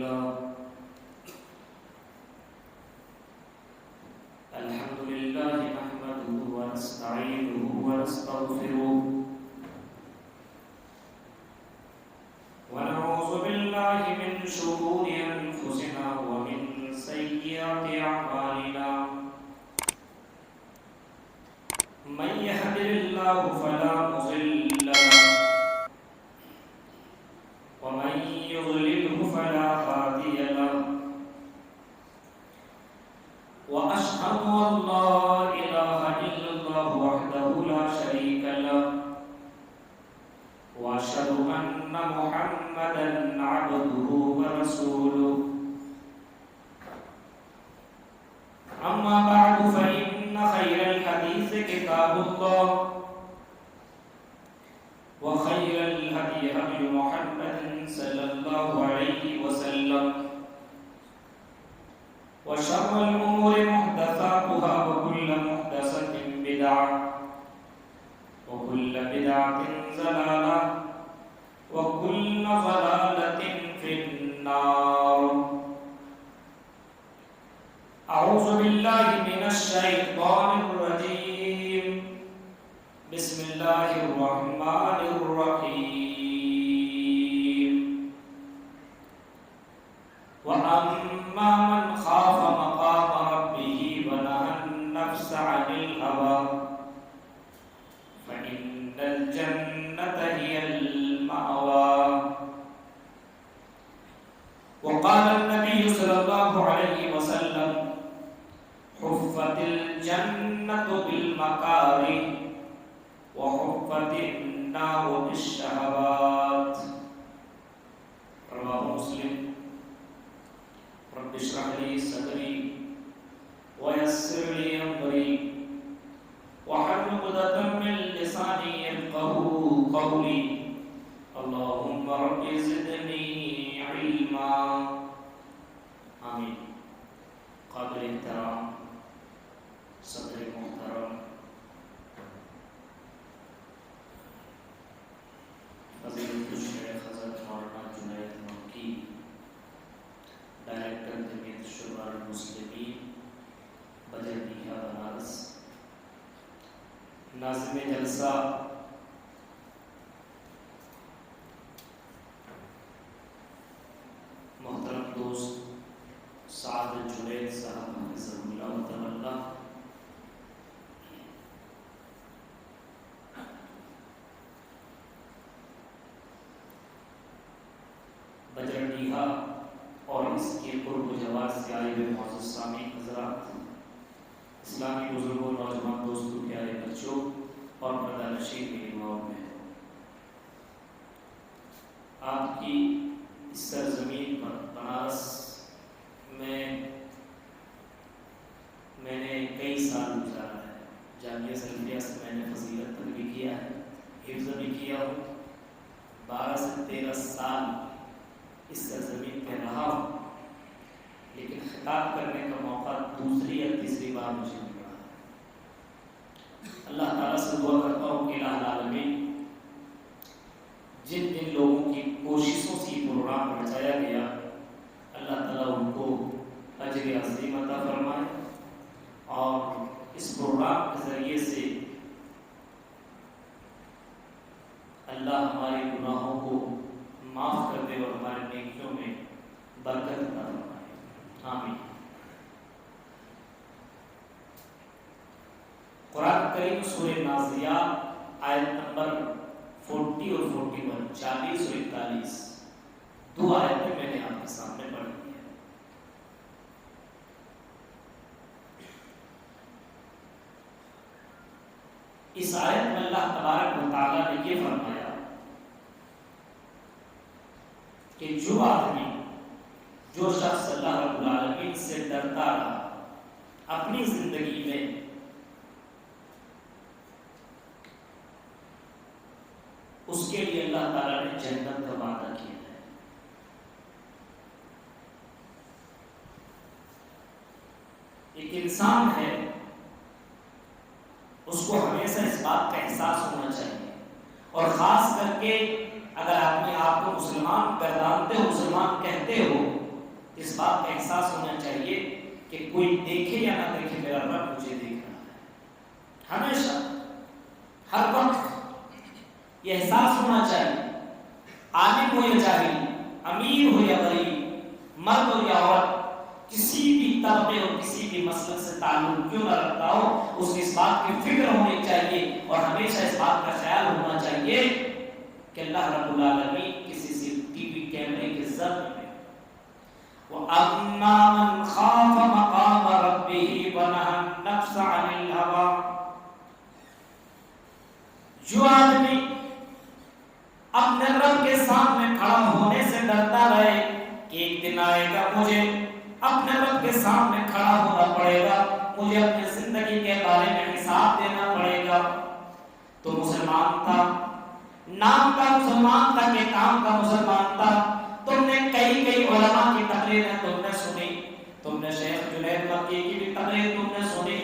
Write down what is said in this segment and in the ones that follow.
لله الحمد لله نحمده ونستعينه ونستغفره ونعوذ بالله من شرور أنفسنا ومن سيئات أعمالنا من يهد الله فلا مضل له ومن يضلله فلا هادي له وأشهد أن لا إله إلا الله وحده لا شريك له وأشهد أن محمدا عبده ورسوله أما بعد فإن خير الحديث كتاب الله وخير الهدي هدي محمد صلى الله عليه وسلم وشر الأمور محدثاتها وكل محدثة بدعة وكل بدعة ضلالة وكل ضلالة في النار. أعوذ بالله من الشيطان الرجيم. بسم الله الرحمن الرحيم. وأما من خاف مقام ربه ونهى النفس عن الهوى فإن الجنة هي المأوى. وقال النبي صلى الله عليه وسلم حفت الجنة بالمكاره وحفت النار بالشهوات. رواه مسلم. رب اشرح لي صدري ويسر لي أمري واحلل عقدة من لساني يفقهوا قولي. اللهم رب زدني علما. آمين. قابل احترام صدر محترم فضیلت الشیخ حضرت مولانا جنید مکی ڈائریکٹر جمعیت شورا المسلمین بجردیہ بنارس، ناظم جلسہ محترم دوست سعد جنید صاحب حفظہ اللہ تعالی، بجردیہ اور اس کے قرب و جوار سے آئے ہوئے معزز سامعین حضرات، اسلامی بزرگوں، نوجوان دوستوں، پیارے بچوں اور پردہ نشین میری ماؤں میں، آپ کی اس سرزمین پر بنارس میں نے کئی سال گزارا ہے. جامعہ سلفیہ سے میں نے فضیلت تک بھی کیا ہے، حفظ بھی کیا ہوں. 12 سے 13 سال اس سرزمین پہ رہا ہوں، لیکن خطاب کرنے کا موقع دوسری یا تیسری بار مجھے مل رہا ہے. اللہ تعالیٰ سے دعا کرتا ہوں کہ الہ العالمین جن جن لوگوں کی کوششوں سے یہ پروگرام رچایا گیا، اللہ تعالیٰ ان کو اجر عظیم عطا فرمائے اور اس پروگرام کے ذریعے سے اللہ ہمارے گناہوں کو معاف کر دے اور ہمارے نیکیوں میں برکت عطا فرمائے. آمین. قرآن کریم سورہ نازعات آیت نمبر 40 اور 41، 40 اور 41، دو آیتیں میں نے آپ کے سامنے پڑھ دی ہیں. اس آیت میں اللہ تبارک و تعالیٰ نے یہ فرمایا کہ جو آدمی، جو شخص اللہ رب العالمین سے ڈرتا رہا اپنی زندگی میں، اس کے لیے اللہ تعالیٰ نے جنت کا وعدہ کیا ہے. ایک انسان ہے، اس کو ہمیشہ اس بات کا احساس ہونا چاہیے، اور خاص کر کے اگر اپنے آپ کو مسلمان گردانتے ہو، مسلمان کہتے ہو، بات کا احساس ہونا چاہیے کہ کوئی دیکھے یا نہ دیکھے میرا رب مجھے دیکھ رہا ہے، ہمیشہ ہر وقت یہ احساس ہونا چاہیے، عالم ہو یا جاہل، امیر ہو یا غریب، مرد ہو یا عورت، کسی بھی طبقے اور کسی بھی مسلک سے تعلق کیوں نہ رکھتا ہو، اس کی اس بات کی فکر ہونی چاہیے اور ہمیشہ اس بات کا خیال ہونا چاہیے کہ اللہ رب العالمین کسی سے ٹی وی کیمرے کے ضبط میں وَأَمَّا مَنْ خَافَ مَقَامَ رَبِّهِ وَنَهَى النَّفْسَ عَنِ الْهَوَىٰ، جو آدمی اپنے رب کے سامنے کھڑا ہونے سے ڈرتا رہے کہ ایک دن آئے گا مجھے اپنے رب کے سامنے کھڑا ہونا پڑے گا، مجھے اپنی زندگی کے بارے میں حساب دینا پڑے گا، تو مسلمان تھا، نام کا مسلمان تھا کہ کام کا مسلمان تھا، تم نے کئی علماء کی تقریریں تم نے سنی، تم نے شیخ جنید مکی کی بھی تقریر تم نے سنی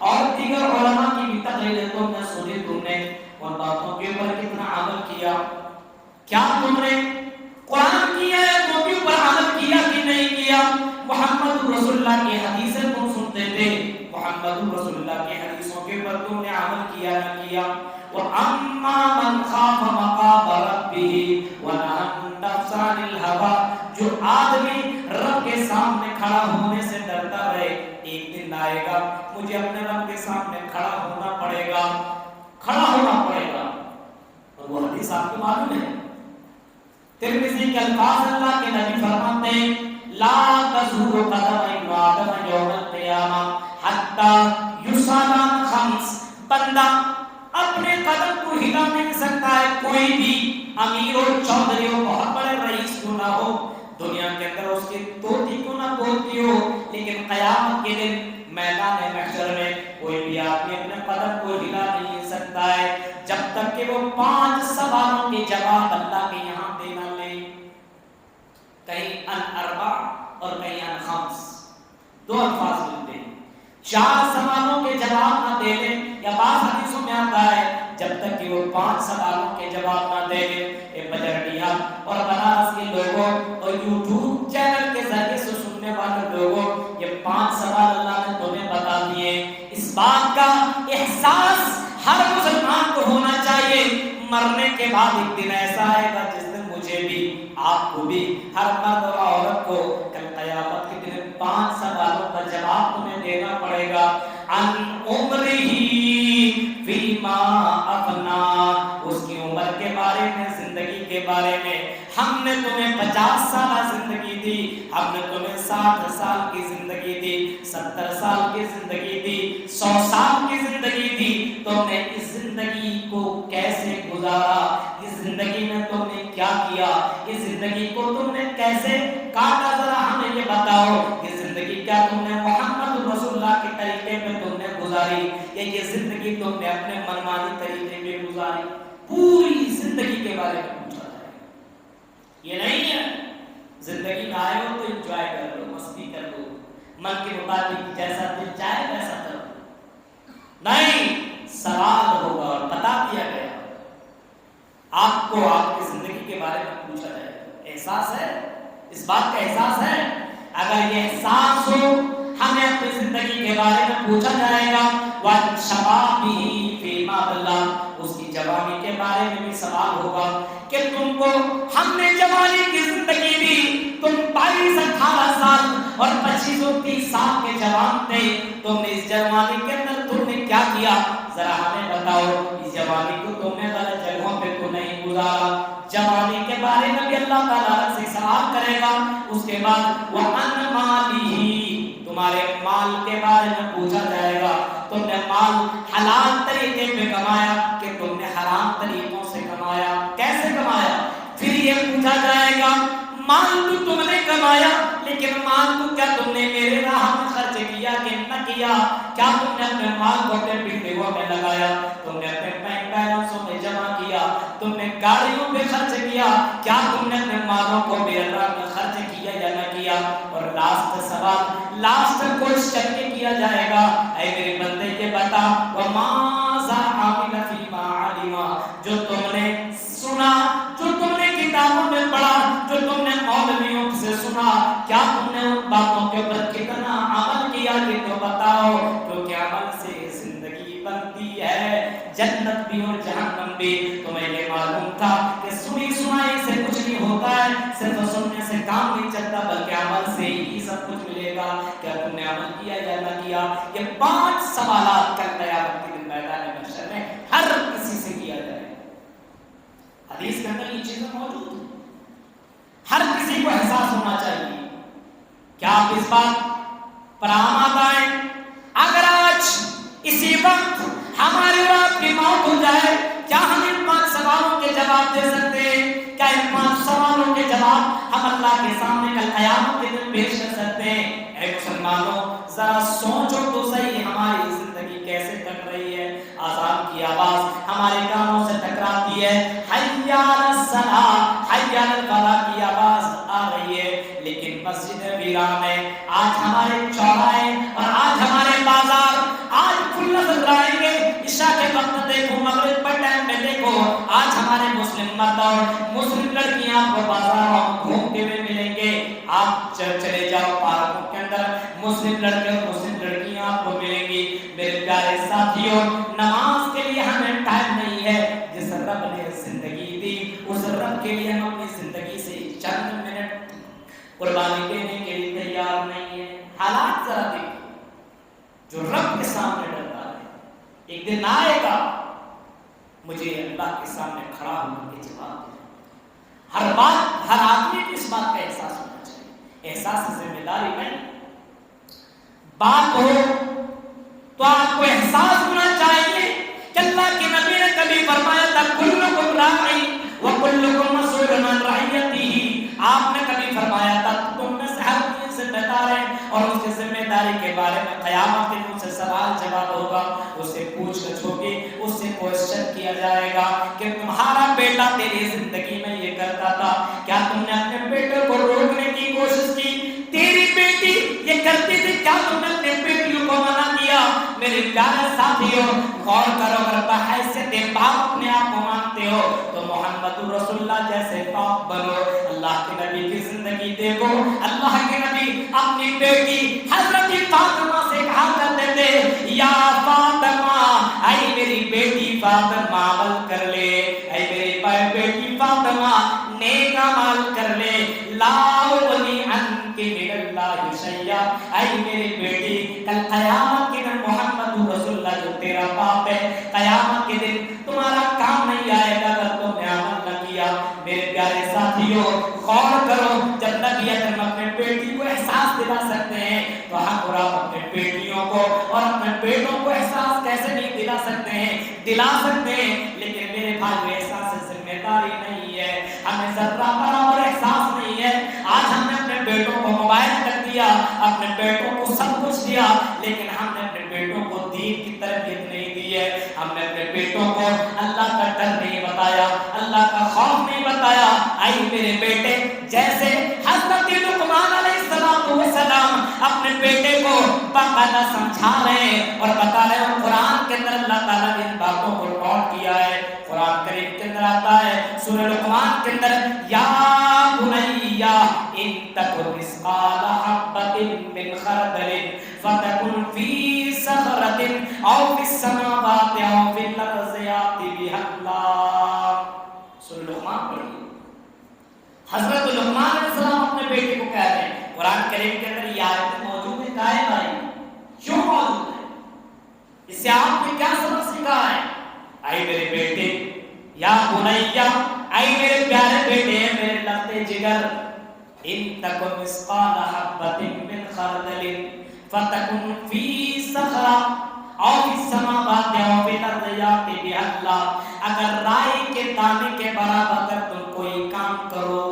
اور دیگر علماء کی بھی تقریریں تم نے سنی، تم نے ان باتوں کے اوپر کتنا عمل کیا؟ کیا تم نے قرآن کی آیتوں کے اوپر عمل کیا کہ نہیں کیا؟ محمد رسول اللہ کی حدیثیں تم سنتے تھے، محمد رسول اللہ کی حدیثوں کے اوپر تم نے عمل کیا نہ کیا؟ وَأَمَّا مَنْ خَافَ مَقَامَ رَبِّهِ وَنَهَى النَّفْسَ عَنِ الْهَوَىٰ، جو آدمی رب کے سامنے کھڑا ہونے سے ڈرتا رہے، ایک دن آئے گا مجھے اپنے رب کے سامنے کھڑا ہونا پڑے گا، کھڑا ہونا پڑے گا۔ اور وہ حدیث آپ کو معلوم ہے، ترمذی کے الفاظ اللہ کے نبی فرماتے ہیں لا تزول قدم ابن آدم یوم القیامہ حتی یسأل عن خمس، بندہ اپنے قدم کو ہلا نہیں سکتا ہے، کوئی بھی امیر اور چودھری ہو، بہت بڑے رئیس کیوں نہ ہو، دنیا کے اندر اس کی توتی کیوں نہ بولتی ہو، لیکن قیامت کے دن میدان محشر میں کوئی بھی آدمی اپنے قدم کو ہلا نہیں سکتا ہے جب تک کہ وہ 5 سوالوں کے جواب اللہ کے یہاں دینا لے، کہیں ان اربع اور کہیں ان خمس، 2 الفاظ ملتے ہیں، 4 سوالوں کے جواب نہ دے لیں، یا بعض حدیثوں میں آتا ہے جب تک کہ وہ 5 سوالوں کے جواب نہ دے لیں۔ اے بجرٹیا اور بنارس کے لوگوں اور یوٹیوب چینل کے ذریعے سے سننے والے لوگوں، یہ 5 سوال اللہ نے تمہیں بتا دیے، اس بات کا احساس ہر مسلمان کو ہونا چاہیے، مرنے کے بعد ایک دن ایسا آئے گا جس دن مجھے بھی، آپ کو بھی، ہر مرد اور عورت کو کل قیامت کے دن 5 سوالوں کا جواب تمہیں دینا پڑے گا۔ عن عمرہ فیما افنا، اس کی عمر کے بارے میں، زندگی کے بارے میں، ہم نے تمہیں 50 سالہ زندگی دی، ہم نے تمہیں 60 سال کی زندگی دی، 70 سال کی زندگی دی، 100 سال کی زندگی دی، تم نے اس زندگی کو کیسے گزارا، اس زندگی میں تم نے کیا کیا، اس زندگی کو تم نے کیسے کاٹا، ذرا ہمیں یہ بتاؤ، یہ زندگی کیا تم نے محمد رسول اللہ کے طریقے میں تم نے گزاری یا یہ زندگی تم نے اپنے منمانی طریقے میں گزاری؟ پوری زندگی کے بارے میں پوچھا جائے گا۔ یہ نہیں ہے زندگی میں آئے ہو تو انجوائے کر لو، مستی کر لو، من کے مطابق جیسا دل چاہے ویسا کرو، نہیں، سوال ہوگا اور بتا دیا گیا آپ کو، آپ کی زندگی کے بارے میں پوچھا جائے گا۔ احساس ہے، اس بات کا احساس ہے؟ اگر یہ احساس ہو ہمیں اپنی زندگی کے بارے میں پوچھا جائے گا، وَعَنْ شَبَابِهِ فِيمَا بَلَّغَ، اس کی جوانی کے بارے میں بھی سوال ہوگا کہ تم کو ہم نے جوانی کی زندگی دی، تم 22-18 سال اور 25-30 سال کے جوان تھے، تم نے اس جوانی کے اندر تم نے کیا کیا، ذرا ہمیں بتاؤ، اس جوانی کو تم نے غلط جگہوں پہ تو نہیں گزارا۔ جوانی کے بارے میں بھی اللہ تعالیٰ سے سوال کرے گا۔ اس کے بعد وَعَنْ مَالِهِ، تمہارے مال کے بارے میں پوچھا جائے گا، تم نے مال حلال طریقے پہ کمایا کہ تم نے حرام طریقوں سے کمایا، کیسے کمایا؟ پھر یہ پوچھا جائے گا مال تو تم نے کمایا لیکن مال کو کیا تم نے میرے راہ میں خرچ کیا کہ نہ کیا؟ کیا تم نے اپنے مال کو اپنے بلڈنگوں میں لگایا، تم نے اپنے بینک بیلنسوں میں جمع کیا، تم نے گاڑیوں پہ خرچ کیا، کیا تم نے اپنے مالوں کو میرے راہ میں خرچ کیا یا نہ کیا؟ اور لاسٹ سوال، لاسٹ کوشچن یہ کیا جائے گا، اے میرے بندے یہ بتا وَمَاذَا عَمِلَ فِيمَا عَلِمَ، جو تم نے سنا، جو تم نے کتابوں میں پڑھا، جو تم نے مولویوں سے سنا، کیا تم نے نے ان باتوں کے اوپر کتنا عمل کیا یہ تو بتاؤ، کیونکہ عمل سے زندگی بنتی ہے، جنت بھی اور جہنم بھی۔ تمہیں یہ معلوم تھا کہ سنی سنائی سے کچھ نہیں ہوتا ہے، صرف سننے سے کام نہیں چلتا، بلکہ عمل سے ہی سب کچھ ملے گا۔ کیا تم نے عمل کیا یا نہ کیا؟ یہ 5 سوالات کل قیامت کے دن میدان محشر میں ہر کسی سے کیا جائے گا۔ حدیث کے اندر یہ چیزیں موجود ہیں، ہر کسی کو احساس ہونا چاہیے۔ کیا آپ اس بات پر آماد آئیں؟ اگر آج اسی وقت ہماری رات کی موت ہو جائے، کیا ہم ان 5 سوالوں کے جواب دے سکتے ہیں؟ کیا ان 5 سوالوں کے جواب ہم اللہ کے سامنے کل قیامت کے دن پیش کر سکتے ہیں؟ اے مسلمانوں، ذرا سوچو تو صحیح، ہماری زندگی کیسے کٹ رہی ہے؟ آذان کی آواز ہمارے کانوں سے ٹکراتی ہے، حی علی الصلاۃ، حی علی الفلاح کی آواز آ رہی ہے، لیکن مسجد ویران ہے۔ آج ہمارے چوراہے اور آج ہمارے بازار آج کھل نظر آئیں گے۔ عشاء کے وقت دیکھو، مغرب پر ٹائم میں دیکھو، آج ہمارے مسلم مرد اور مسلم لڑکیاں کو بازاروں میں گھومتے ہوئے ملیں گے۔ آپ چلے جاؤ پارکوں کے اندر، مسلم لڑکے اور مسلم لڑکیاں آپ کو ملیں گی۔ میرے پیارے ساتھیوں، نماز کے لیے ہمیں ٹائم نہیں ہے۔ جس رب نے زندگی دی اس رب کے لیے ہم اپنی زندگی سے چند منٹ قربانی دینے کے لیے تیار نہیں ہے۔ حالات ذرا دیکھیں، جو رب کے سامنے ڈرتا ہے ایک دن آئے گا مجھے اللہ کے سامنے کھڑا ہونے کے جواب دے۔ ہر بات، ہر آدمی کو اس بات کا احساس ہونا چاہیے، احساس ذمہ داری نہیں۔ بات ہو تو آپ کو احساس ہونا چاہیے کہ اللہ کے نبی نے کبھی فرمایا تھا کلکم راعی وکلکم مسئول عن رعیتہ۔ آپ نے کبھی فرمایا تھا تم میں سے ہر کوئی ذمہ دار ہے اور اس کی ذمہ داری کے بارے میں قیامت کے دن سے سوال جواب ہوگا، اس سے پوچھ گچھ ہوگی، اس سے کوشچن کیا جائے گا کہ تمہارا بیٹا تیری زندگی میں یہ کرتا تھا، کیا تم نے اپنے بیٹے کو روکنے کی کوشش کی؟ تیری بیٹی یہ کرتی تھی، کیا تم نے اپنے بیٹیوں کو منع کیا؟ میرے پیارے ساتھیوں، غور کرو، اگر بحیثیت باپ اپنے آپ کو مانتے ہو تو محمد رسول اللہ جیسے باپ بنو۔ اللہ کے نبی کی زندگی دیکھو، اللہ کے نبی اپنی بیٹی حضرت فاطمہ سے کہا کرتے تھے یا فاطمہ، اے میری بیٹی فاطمہ عمل کر لے، اے میری بیٹی فاطمہ نیک عمل کر لے، لا اغنی عنک من اللہ شیئا، اے میری بیٹی کل قیامت کے دن محمد رسول اللہ جو تیرا باپ ہے، قیامت کے دن تمہارا کام نہیں آئے گا اگر تم نے عمل نہ کیا۔ میرے پیارے ساتھیوں، غور کرو، جب نبی اکرم اپنے بیٹی کو احساس دلا سکتے ہیں تو ہم اور آپ اپنے بیٹیوں کو اور اپنے بیٹوں کو احساس کیسے نہیں دلا سکتے ہیں؟ دلا سکتے ہیں، لیکن میرے بھائی احساس ذمہ داری نہیں ہے، ہمیں ذرہ برابر احساس نہیں ہے۔ آج ہم نے اپنے بیٹوں کو موبائل کر دیا، اپنے بیٹوں کو سب کچھ دیا، لیکن ہم نے اپنے بیٹوں کو دین کی تربیت نہیں دی ہے، ہم نے اپنے بیٹوں کو اللہ کا ڈر نہیں بتایا، اللہ کا خوف نہیں بتایا۔ آئی میرے بیٹے، جیسے حضرت لقمان علیہ السلام اپنے بیٹے کو باقاعدہ سمجھا رہے ہیں اور بتا رہے ہیں، قرآن کے اندر اللہ تعالیٰ نے ان باتوں کو ریکارڈ کیا ہے۔ قرآن کریم کے اندر آتا ہے سورہ لقمان کے اندر، یا بنی ان تک مثقال حبۃ من خردل فتکن فی صخرۃ او فی السماوات او فی الارض یأتی بها اللہ۔ سورہ لقمان پڑھیے، حضرت لقمان علیہ السلام اپنے بیٹے کو کہہ رہے ہیں، قرآن کریم کے اندر یہ آیت موجود ہے، قائم آئی کیوں موجود ہے؟ اس سے آپ نے کیا سبق سیکھا ہے؟ اے میرے بیٹے، یا بنیا، اے میرے پیارے بیٹے، میرے لگتے جگر، ان تکن مثقال حبۃ من خردل فتکن فی صخرہ او فی السماوات او فی الارض یأتی بها اللہ۔ اگر رائی کے دانے کے برابر اگر تم کوئی کام کرو،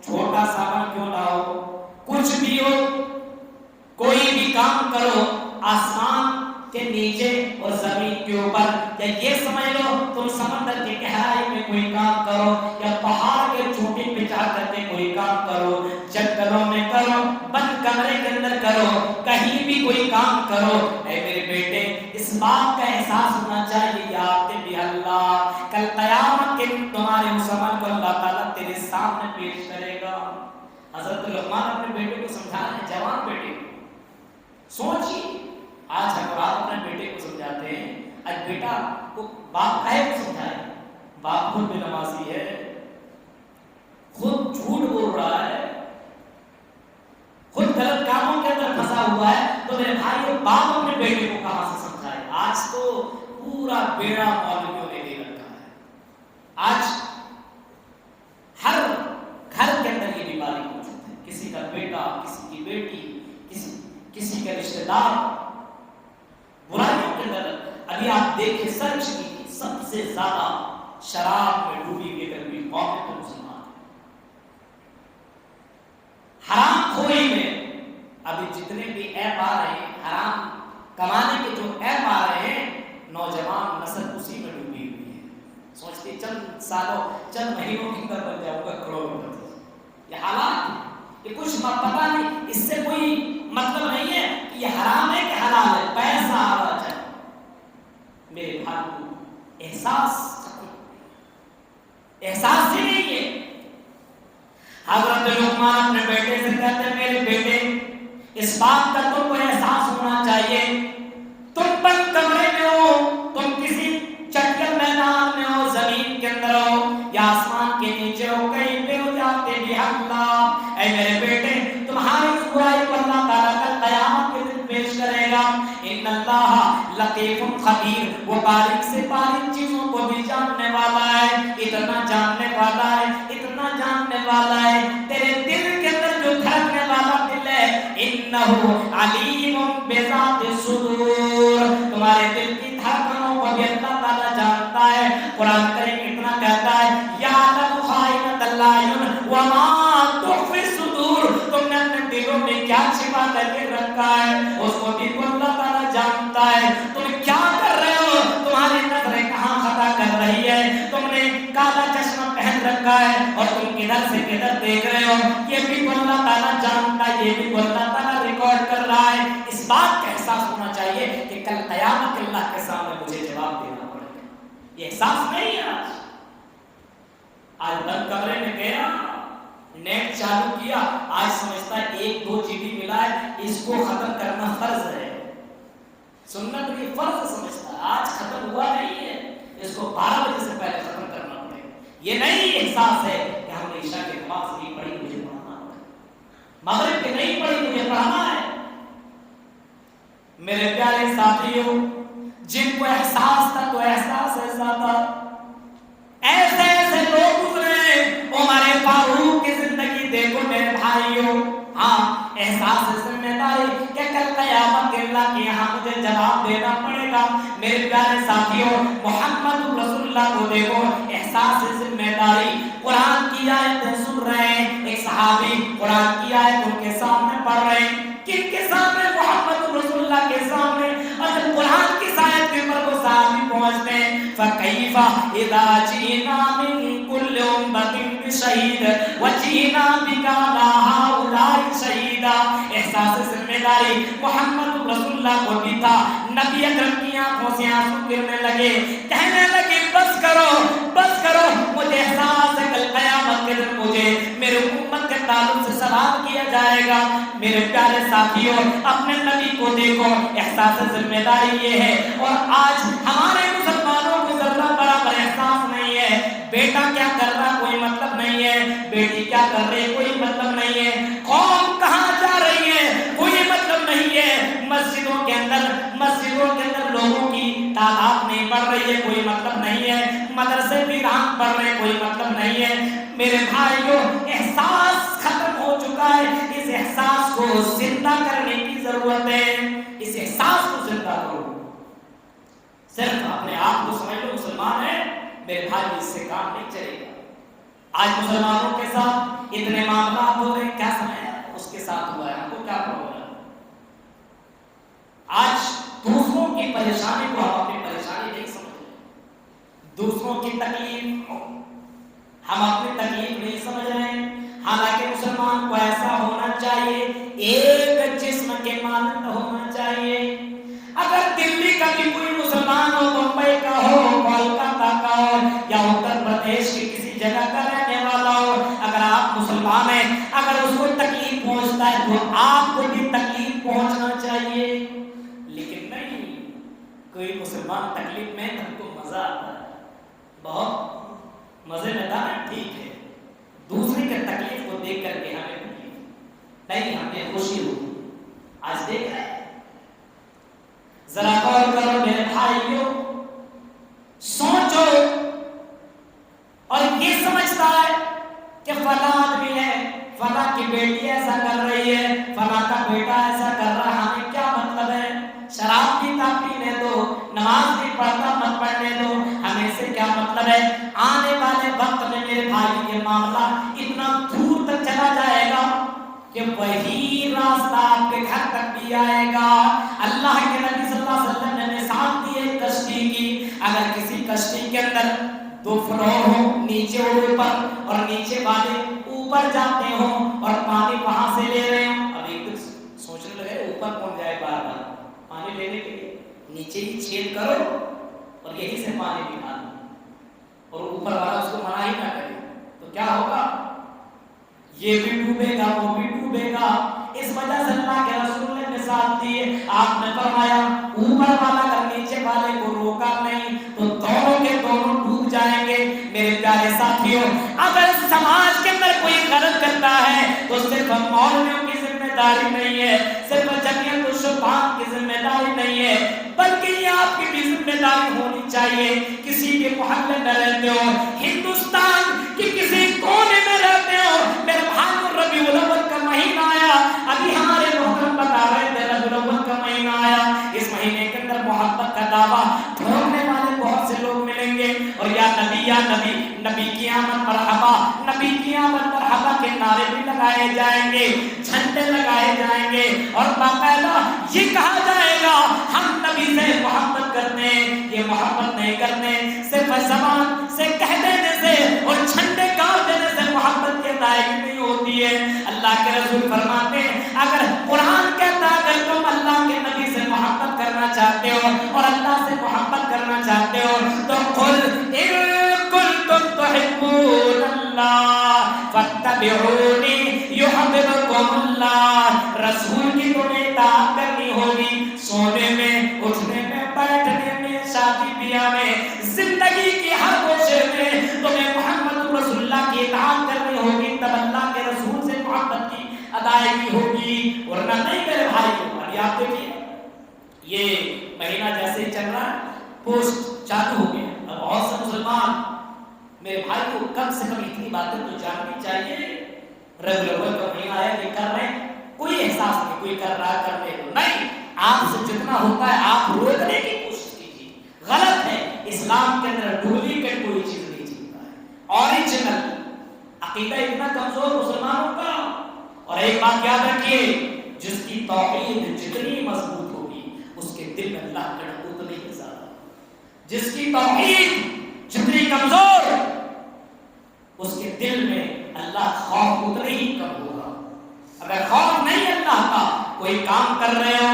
چھوٹا سا کیوں نہ ہو، کچھ بھی ہو، کوئی بھی کام کرو، آسمان کے نیچے اور زمین کے اوپر، یا یہ سمجھ لو تم سمندر کی گہرائی میں کوئی کام کرو یا پہاڑ کے چوٹی پہ جا کر کے کوئی کام کرو، جنگلوں میں کرو، بند کمرے کے اندر کرو، کہیں بھی کوئی کام کرو، اے میرے بیٹے اس بات کا احساس ہونا چاہیے کہ آپ کے بھی اللہ کل قیامت کے دن تمہارے اس عمل کو اللہ تعالیٰ تیرے سامنے پیش کرے گا۔ حضرت لقمان اپنے بیٹے کو سمجھا رہے ہیں سوچیے آج ہم آپ اپنے بیٹے کو سمجھاتے ہیں، آج بیٹا کو باپ کہے کو سمجھائے، باپ خود بے نمازی ہے، خود جھوٹ بول رہا ہے، خود غلط کاموں کے اندر پھنسا ہوا ہے، تو میرے بھائی باپ اپنے بیٹے کو کہاں سے سمجھائے؟ آج تو پورا بیڑا مولویوں نے لے رکھا ہے، آج ہر گھر کے اندر یہ بیماری موجود ہے، کسی کا بیٹا، کسی کی بیٹی، کسی کا رشتہ دار برائیوں کے اندر۔ ابھی آپ دیکھیں سرچ کی، سب سے زیادہ شراب میں ڈوبی ہوئی اگر کوئی قوم ہے تو مسلمان ہے۔ حرام خوری میں ابھی جتنے بھی ایپ آ رہے ہیں، حرام کمانے کے جو ایپ آ رہے ہیں، نوجوان نسل اسی میں ڈوبی ہوئی ہے، سوچتے چند سالوں چند مہینوں کے اندر بن جاؤں گا کروڑپتی۔ یہ حالات، یہ کچھ پتہ نہیں، اس سے کوئی مطلب نہیں ہے کہ یہ حرام ہے کہ حلال ہے، پیسہ آ رہا ہے۔ میرے بھائی کو احساس ہی نہیں ہے۔ حضرت لقمان اپنے بیٹے سے کہتے ہیں میرے بیٹے اس بات کا تم کو احساس ہونا چاہیے، تم بند کمرے میں ہو، تم کسی چٹل میدان میں ہو، زمین کے اندر ہو یا آسمان کے نیچے ہو، کہیں پہ ہو جاتے بھی اللہ، اے میرے بیٹے تمہاری اس برائی کو اللہ تعالیٰ کل قیامت کے دن پیش کرے گا۔ ان اللہ لطیف خبیر، وہ باریک سے باریک چیزوں کو بھی جاننے والا ہے، اتنا جاننے والا ہے، اتنا جاننے والا ہے، تیرے دل کے اندر جو دھڑکنے والا دل ہے، انہ علیم بذات الصدور، تمہارے دل کی دھڑکنوں کو بھی اللہ تعالیٰ جانتا ہے۔ قرآن کریم اتنا کہتا ہے یعلم خائنۃ الاعین وما تخفی الصدور، تم نے اپنے دلوں میں کیا چھپا کر کے رکھا ہے اس کو بھی اللہ تعالیٰ جانتا ہے۔ تم کیا کر رہے ہو، تمہاری نظریں کہاں خطا کر رہی ہے، تم نے کالا چشمہ پہن رکھا ہے اور تم کدھر سے کدھر دیکھ رہے ہو، یہ بھی اللہ تعالیٰ جانتا ہے، یہ بھی اللہ تعالیٰ ریکارڈ کر رہا ہے۔ اس بات کا احساس ہونا چاہیے کہ کل قیامت اللہ کے سامنے مجھے جواب دینا پڑے گا۔ یہ احساس نہیں ہے آج بند کمرے میں گیا، نیٹ چالو کیا، آج سمجھتا ہے 1-2 GB ملا ہے، اس کو ختم کرنا فرض ہے، سنت بھی فرض سمجھتا ہے، آج ختم ہوا نہیں ہے، اس کو 12 بجے سے پہلے ختم کرنا پڑے گا۔ یہ نہیں احساس ہے کہ ہم نے عشاء کے نماز نہیں پڑھی، مجھے پڑھنا ہے، مغرب کی نہیں پڑھی، مجھے پڑھنا ہے۔ میرے پیارے ساتھیوں، جن کو احساس تھا تو احساس ایسا تھا، ایسے ایسے لوگ گزرے، عمر فاروق کی زندگی دیکھو میرے بھائیوں، ہاں احساس ذمہ داری کہ کل قیامت کے اللہ کے یہاں مجھے جواب دینا پڑے گا۔ میرے پیارے ساتھیوں، محمد رسول اللہ کو دیکھو، احساس ذمہ داری، قرآن کی آیتیں سن رہے ہیں، ایک صحابی قرآن کی آیت ان کے سامنے پڑھ رہے ہیں، کن کے سامنے؟ محمد رسول اللہ کے سامنے، اور جب قرآن کی آیت کے اوپر وہ صحابی پہنچتے ہیں، فَكَيْفَ إِذَا جِئْنَا مِن كُلِّ أُمَّةٍ بِشَهِيدٍ وَجِئْنَا بِكَ عَلَىٰ هَٰؤُلَاءِ شَهِيدًا۔ احساس ذمہ داری محمد رسول اللہ کو بھی تھا۔ نبی اکرم کی آنکھوں سے آنسو گرنے لگے، کہنے لگے بس کرو بس کرو، مجھے احساس ہے کل قیامت کے دن مجھے میرے امت کے تعلق سے سوال کیا جائے گا۔ میرے پیارے ساتھیوں، اپنے نبی کو دیکھو، احساس ذمہ داری یہ ہے، اور آج ہمارے مسلمانوں کو ذرہ برابر احساس نہیں ہے۔ بیٹا کیا کر رہا کوئی مطلب نہیں ہے، بیٹی کیا کر رہی کوئی مطلب نہیں ہے، قوم کہاں جا رہی ہے کوئی مطلب نہیں ہے، مسجدوں کے اندر لوگوں کی تعداد نہیں بڑھ رہی ہے کوئی مطلب نہیں ہے، مدرسے بھی رام پڑھ رہے کوئی مطلب نہیں ہے۔ میرے بھائیوں، احساس ختم ہو چکا ہے، اس احساس کو زندہ کرنے کی ضرورت ہے، اس احساس کو زندہ کرو۔ صرف اپنے آپ کو سمجھ لو مسلمان ہے، میرے بھائی اس سے کام نہیں چلے گا۔ آج مسلمانوں کے ساتھ اتنے معاملات ہو رہے، کیا سمجھا اس کے ساتھ ہوا ہے، ہم کو کیا پرابلم ہے؟ آج دوسروں کی پریشانی کو ہم اپنی پریشانی نہیں سمجھ رہے، دوسروں کی تکلیف ہم اپنی تکلیف نہیں سمجھ رہے ہیں۔ حالانکہ مسلمان کو ایسا ہونا چاہیے، ایک جسم کے مانند ہونا چاہیے۔ اگر دلی کا بھی کوئی مسلمان ہو، ممبئی کا ہو، کولکاتہ کا ہو، یا اتر پردیش کی کسی جگہ کا رہنے والا ہو، اگر آپ مسلمان ہیں، اگر اس کو تکلیف پہنچتا ہے تو آپ کو بھی تکلیف پہنچنا چاہیے۔ تکلیف میں ہم کو مزہ آتا ہے، بہت مزے میں تھا نا، ٹھیک ہے، دوسرے کے تکلیف کو دیکھ کر کے ہمیں تکلیف نہیں، ہمیں خوشی ہوتی۔ آج دیکھ رہے ہیں، ذرا غور کرو میرے بھائیوں، سوچو، اور یہ سمجھتا ہے کہ فلاں آدمی ہے، فلاں کی بیٹی ایسا کر رہی ہے، فلاں کا بیٹا ایسا کر رہا ہے، ہمیں کیا مطلب ہے؟ شراب پیتا پینے دو، نماز بھی پڑھتا مت پڑھنے دو، ہمیں سے کیا مطلب ہے؟ آنے والے وقت میں میرے بھائی یہ معاملہ اتنا دور تک چلا جائے گا کہ وہی راستہ آپ کے گھر تک بھی آئے گا۔ اللہ کے نبی صلی اللہ علیہ وسلم نے مثال دی ہے کشتی کی، اگر کسی کشتی کے اندر 2 فلور ہو، نیچے اور اوپر، اور نیچے والے اوپر جاتے ہوں اور پانی وہاں سے لے رہے ہوں، اب ایک دن سوچنے لگے اوپر کون جائے بار بار پانی لینے کے لیے، نیچے ہی چھید کرو اور یہی سے پانی نکالو، اور اوپر والا اس کو منع ہی نہ کرے، تو کیا ہوگا؟ یہ بھی ڈوبے گا، وہ بھی ڈوبے گا۔ اس وجہ سے اللہ کے رسول نے مثال دی، آپ نے فرمایا اوپر والا اگر نیچے والے کو روکا نہیں تو دونوں کے دونوں ڈوب جائیں گے۔ میرے پیارے ساتھیوں، اگر سماج کے اندر کوئی غلط کرتا ہے تو صرف مولویوں کی ذمہ داری نہیں ہے، صرف جمعیت الشبان کی ذمہ داری نہیں ہے، بلکہ یہ آپ کی بھی ذمہ داری ہونی چاہیے۔ کسی کے محلے میں رہتے ہو، ہندوستان کے کسی کونے میں رہتے ہو، میرے بھائیوں ربیع الاول کا مہینہ آیا، ابھی ہمارے محترم بتا رہے تھے ربیع الاول کا مہینہ آیا، اس مہینے کے اندر محبت کا دعویٰ ڈھونڈنے والے بہت سے لوگ ملیں گے، اور یا نبی نبی کی آمد مرحبا، نبی کی آمد مرحبا کے نعرے بھی لگائے جائیں گے، جھنڈے لگائے جائیں گے، اور باقاعدہ یہ کہا جائے گا ہم نبی سے محبت کرتے ہیں۔ یہ محبت نہیں کرتے، صرف زبان سے کہہ دینے سے اور جھنڈے گاڑ دینے سے محبت کی ادائیگی نہیں ہوتی ہے۔ اللہ کے رسول فرماتے ہیں اگر قرآن کہتا ہے اگر تم اللہ کے نبی سے محبت کرنا چاہتے ہو اور اللہ سے محبت کرنا چاہتے ہو تو قل ان کنتم تحبون اللہ فاتبعونی یحببکم اللہ۔ رسول کی تمہیں اطاعت کرنی ہوگی، سونے میں، اٹھنے میں، بیٹھنے میں، شادی بیاہ میں، زندگی کی ہر گوشے میں تمہیں محمد رسول اللہ کی اطاعت کرنی ہوگی، تب اللہ کے رسول سے محبت کی ادائیگی ہوگی، ورنہ نہیں میرے بھائی۔ ابھی آپ دیکھیے یہ مہینہ جیسے ہی چل رہا ہے پوسٹ چالو ہو گیا، اب بہت سے مسلمان میرے بھائی کو کم سے کم اتنی باتیں تو جاننی چاہیے، ربیع الاول کا مہینہ ہے یہ کر رہے ہیں، کوئی احساس نہیں، کوئی کر رہا کرنے کو نہیں، آپ سے جتنا ہوتا ہے آپ روکنے کی کوشش کیجیے۔ غلط ہے، اسلام کے اندر ڈپلیکیٹ کوئی چیز نہیں چلتا ہے، اوریجنل عقیدہ اتنا کمزور مسلمانوں کا۔ اور ایک بات یاد رکھیے، جس کی توحید جتنی مضبوط ہوگی اس کے دل میں اللہ کا ڈر اتنا ہی زیادہ، جس کی توحید جتنی کمزور اس کے دل میں اللہ خوف اتنا ہی کم ہوگا۔ اگر خوف نہیں اللہ کا، کوئی کام کر رہے ہو،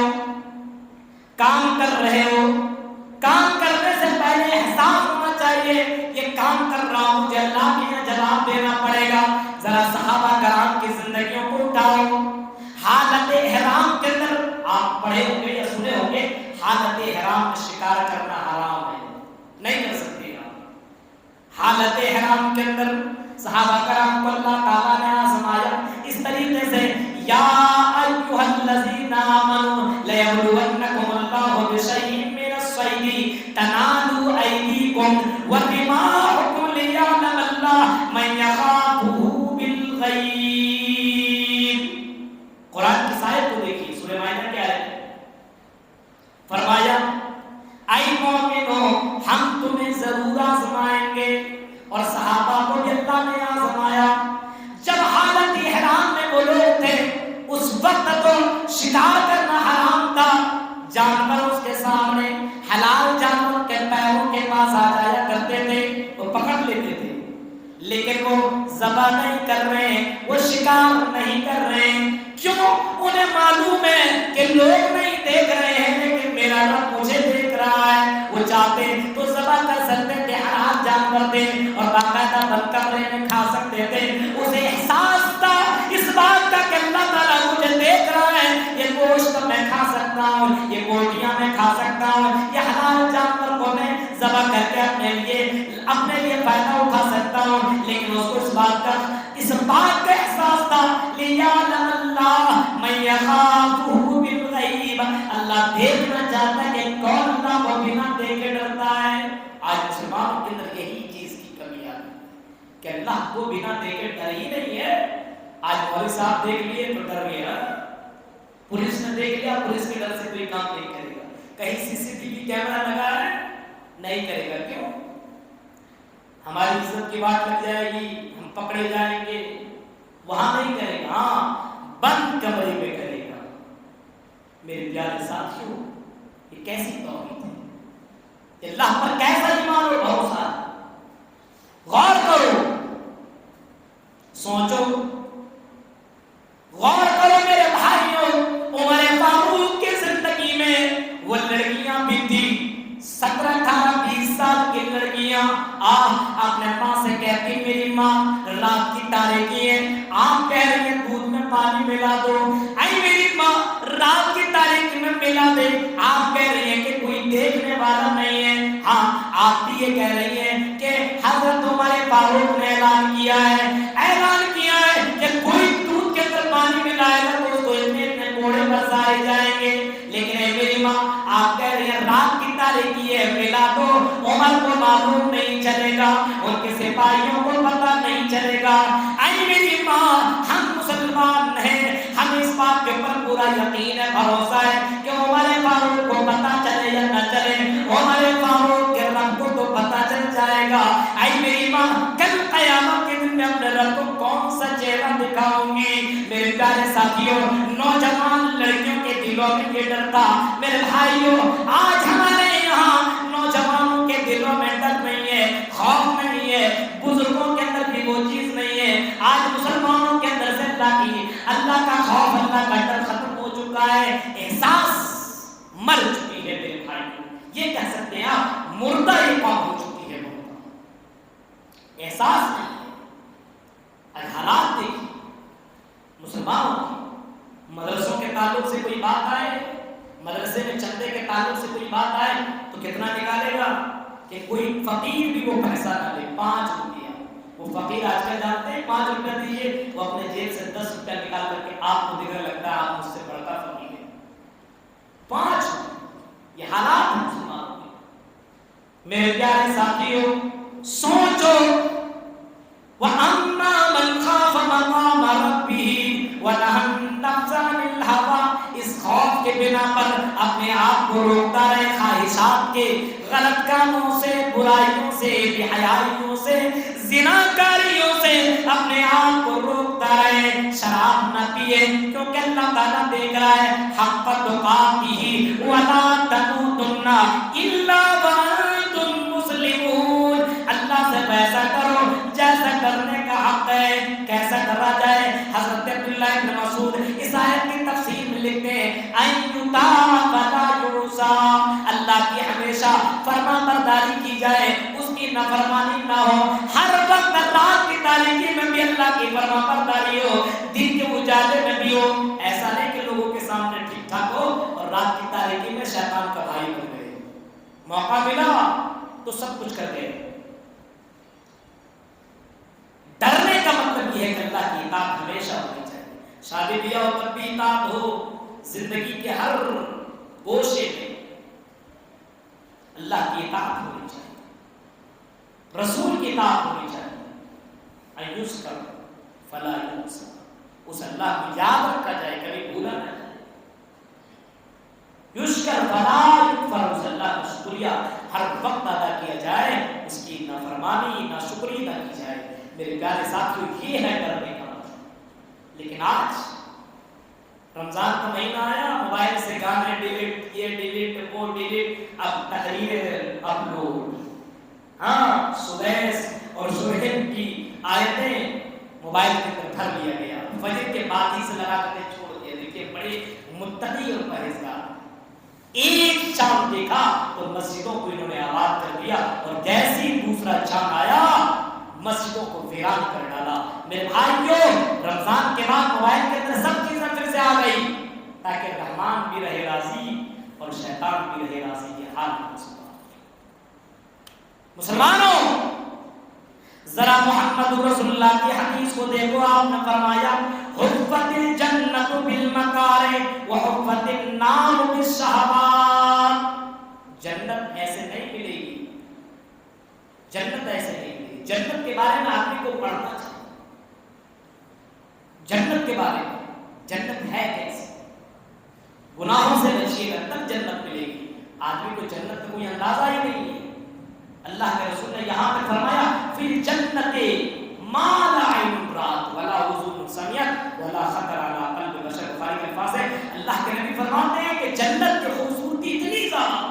کام کرنے سے پہلے احساس ہونا چاہیے یہ کام کر رہا ہوں مجھے اللہ کے یہاں جواب دینا پڑے گا۔ ذرا صحابہ کرام کی زندگیوں کو اٹھاؤ، حالت احرام کے اندر آپ پڑھے ہوں گے یا سنے ہوں گے، حالت احرام میں شکار کرنا حرام ہے، نہیں کر سکتے آپ۔ حالت احرام کے اندر صحابہ کرام کو اللہ تعالیٰ نے آزمایا اس طریقے سے، یا ایھا الذین آمنوا لیبلونکم اللہ بشیء من الصید تنالوا ایدیکم ورماحکم لیعلم اللہ من یخافہ بالغیب۔ قرآن کی آیت کو دیکھیے، سورہ مائدہ کیا ہے؟ فرمایا اے مومنو ہم تمہیں ضرور آزمائیں گے، اور صحابہ کو بھی اللہ نے آزمایا۔ جب حالت احرام میں وہ لوگ تھے اس وقت تو شکار کرنا حرام تھا، جانور اس کے سامنے حلال جانور کے پیروں کے پاس آ جایا کرتے تھے، وہ پکڑ لیتے تھے، لیکن وہ ذبح نہیں کر رہے ہیں، وہ شکار نہیں کر رہے ہیں۔ کیوں؟ انہیں معلوم ہے کہ لوگ نہیں دیکھ رہے ہیں لیکن میرا رب مجھے دیکھ رہا ہے۔ وہ چاہتے تو ذبح کر سکتے تھے، حلال جانور تھے اور باقاعدہ بند کمرے میں کھا سکتے تھے۔ اسے احساس تھا اس بات کا کہ اللہ تعالیٰ مجھے دیکھ رہا ہے، یہ گوشت میں کھا سکتا ہوں، یہ بوٹیاں میں کھا سکتا ہوں، یہ حلال جانور کو میں یخافہ بالغیب، اللہ دیکھنا چاہتا ہے کہ کون اللہ کو بنا دیکھے ڈرتا ہے۔ آج مسلمانوں کے اندر یہی چیز کی کمی آ کہ اللہ کو بنا دیکھے ڈر ہی نہیں ہے۔ آج مولوی صاحب دیکھ لیے تو ڈر گیا، پولیس نے دیکھ لیا، پولیس کے ڈر سے کوئی کام نہیں کرے گا، کہیں سی سی ٹی وی کیمرہ لگا ہے نہیں کرے گا۔ کیوں؟ ہماری عزت کی بات لگ جائے گی، ہم پکڑے جائیں گے، وہاں نہیں کرے گا، ہاں بند کمرے میں کرے گا۔ میرے پیارے ساتھیوں، یہ کیسی توحید ہے؟ اللہ پر کیسا ایمان اور بھروسہ؟ غور کرو، سوچو، غور کرو میرے بھائیوں۔ عمر فاروق کی زندگی میں وہ لڑکیاں بھی تھی، 17 18 20 سال کی لڑکیاں اپنے ماں سے کہتی میری ماں رات کی تاریکی ہے، آپ کہہ رہی ہیں دودھ میں پانی ملا دو، اے میری ماں رات کی تاریکی میں ملا دے، آپ کہہ رہی ہیں کہ کوئی دیکھنے والا نہیں ہے، ہاں آپ بھی یہ کہہ رہی ہیں کہ حضرت عمر فاروق نے اعلان کیا ہے کہ کوئی دودھ کے اندر پانی ملائے گا تو اس کو اتنے کوڑے برسائے جائیں گے، لیکن اے میری ماں آپ کہہ رہی ہیں رات کی تاریکی ہے ملا دو، عمر کو معلوم نہیں چلے گا، ان کے سپاہیوں کو پتہ نہیں چلے گا۔ اے میری ماں ہم مسلمان ہیں، ہم اس بات کے اوپر پورا یقین ہے، بھروسہ ہے کہ عمر فاروق کو پتہ چلے یا نہ چلے، عمر فاروق کے رب کو تو پتہ چل جائے گا۔ اے میری ماں کل قیامت کے دن میں اپنے رب کو کون سا چہرہ دکھاؤں گی؟ میرے پیارے ساتھیوں، نوجوان لڑکیوں کے دلوں میں یہ ڈر تھا۔ میرے بھائیوں، آج ہمارے یہاں نوجوانوں کے دلوں میں ڈر نہیں ہے، خوف نہیں ہے، بزرگوں کے اندر بھی وہ چیز نہیں ہے۔ آج مسلمانوں کے اندر سے اللہ کا خوف، اللہ کا ڈر ختم ہو چکا ہے، احساس مر چکی ہے میرے بھائیوں، یہ کہہ سکتے ہیں آپ مردہ یہ قوم ہو چکی ہے، مردہ احساس نہیں ہے۔ آج حالات دیکھیے مسلمانوں کی، مدرسوں کے تعلق سے کوئی بات آئے، مدرسے میں چندے کے تعلق سے کوئی بات آئے تو کتنا نکالے گا کہ کوئی فقیر بھی وہ پیسہ نہ لے، 5 روپیہ۔ وہ فقیر آج کل جانتے ہیں 5 روپیہ دیجیے، وہ اپنے جیب سے 10 روپیہ نکال کر کے آپ کو دینے لگتا ہے آپ مجھ سے بڑا فقیر ہے۔ 5 یہ حالات ہیں مسلمانوں کے۔ میرے پیارے ساتھیوں، سوچو، وَأَمَّا مَنْ خَافَ مَقَامَ رَبِّهِ وَنَهَى النَّفْسَ عَنِ الْهَوَىٰ، اس خوف کے بنا پر اپنے آپ کو روکتا رہے خواہشات کے، غلط کاموں سے، برائیوں سے، بے حیائیوں سے، زناکاریوں سے اپنے آپ کو روکتا رہے، شراب نہ پیے کیونکہ اللہ تعالیٰ دیکھ رہا ہے، حق تقاتہ وَلَا تَمُوتُنَّ إِلَّا وَأَنتُم مُّسْلِمُونَ، اللہ سے ویسا کرو جیسا کرنے کا حق ہے، کیسا ڈرا جائے۔ حضرت عبداللہ ابن مسعود اس آیت کی تفسیر میں لکھتے ہیں اَن فَلَا يُعْصَىٰ، اللہ کی ہمیشہ فرما برداری کی جائے، اس کی نافرمانی نہ ہو، ہر وقت رات کی تاریکی میں بھی اللہ کی فرما برداری ہو، دن کے اجالے میں بھی ہو۔ ایسا نہیں کہ لوگوں کے سامنے ٹھیک ٹھاک ہو اور رات کی تاریکی میں شیطان کا بھائی بن گئے، موقع ملا تو سب کچھ کر گئے۔ ڈرنے کا مطلب یہ ہے کہ اللہ کی اطاعت ہمیشہ ہونی چاہیے، شادی بیاہ ہو تب بھی اطاعت ہو، زندگی کے ہر گوشے میں اللہ کی اطاعت ہونی چاہیے، رسول کی اطاعت ہونی چاہیے۔ ایُذْکَرَ فَلَا یُنسَىٰ، اس اللہ کو یاد رکھا جائے، کبھی بھولا نہ جائے۔ یُذْکَرَ فَلَا یُکْفَرُ، اس اللہ کا شکریہ ہر وقت ادا کیا جائے، اس کی نافرمانی ناشکری نہ کی جائے۔ میرے پیارے ساتھیوں، یہ ہے ڈرنے کا مطلب۔ لیکن آج رمضان کا مہینہ آیا، موبائل سے گانے ڈیلیٹ، یہ ڈیلیٹ، وہ ڈیلیٹ، اب تحریریں اپلوڈ، ہاں سدیس اور سہیل کی آیتیں موبائل کے اندر بھر لیا گیا، فجر کے بعد ہی سے لگا کر چھوڑ دیا۔ دیکھیے بڑے متقی اور پرہیزگار، ایک چاند دیکھا تو مسجدوں کو انہوں نے آباد کر دیا، اور جیسے ہی دوسرا چاند آیا مسجدوں کو ویران کر ڈالا۔ میرے بھائیوں، رمضان کے بعد موبائل کے اندر سب چیزیں پھر سے آ گئی، تاکہ رحمان بھی رہے راضی اور شیطان بھی رہے راضی۔ یہ حال ہے مسلمانوں، ذرا محمد رسول اللہ کی حدیث کو دیکھو، آپ نے فرمایا حفت الجنت بالمکارہ، وحفت النار بالشہوات. جنت ایسے نہیں ملے گی، جنت ایسے نہیں ملے گی. جنت کے بارے میں آدمی کو پڑھنا چاہیے. جنت کے بارے میں، جنت ہے کیسے، گناہوں سے بچیے گا تب جنت ملے گی. آدمی کو جنت کا کوئی اندازہ ہی نہیں ہے. اللہ کے رسول نے یہاں پہ فرمایا فی الجنت ما لا عین رات ولا اذن سمعت ولا خطر علی قلب بشر. بخاری کے الفاظ ہے، اللہ کے نبی فرماتے ہیں کہ جنت کی خوبصورتی اتنی زیادہ،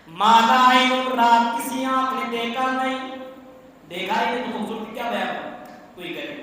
ما لا عین رات، کسی آنکھ نے دیکھا نہیں، دیکھا ہی نہیں تو خوبصورتی کیا بیان کوئی کرے.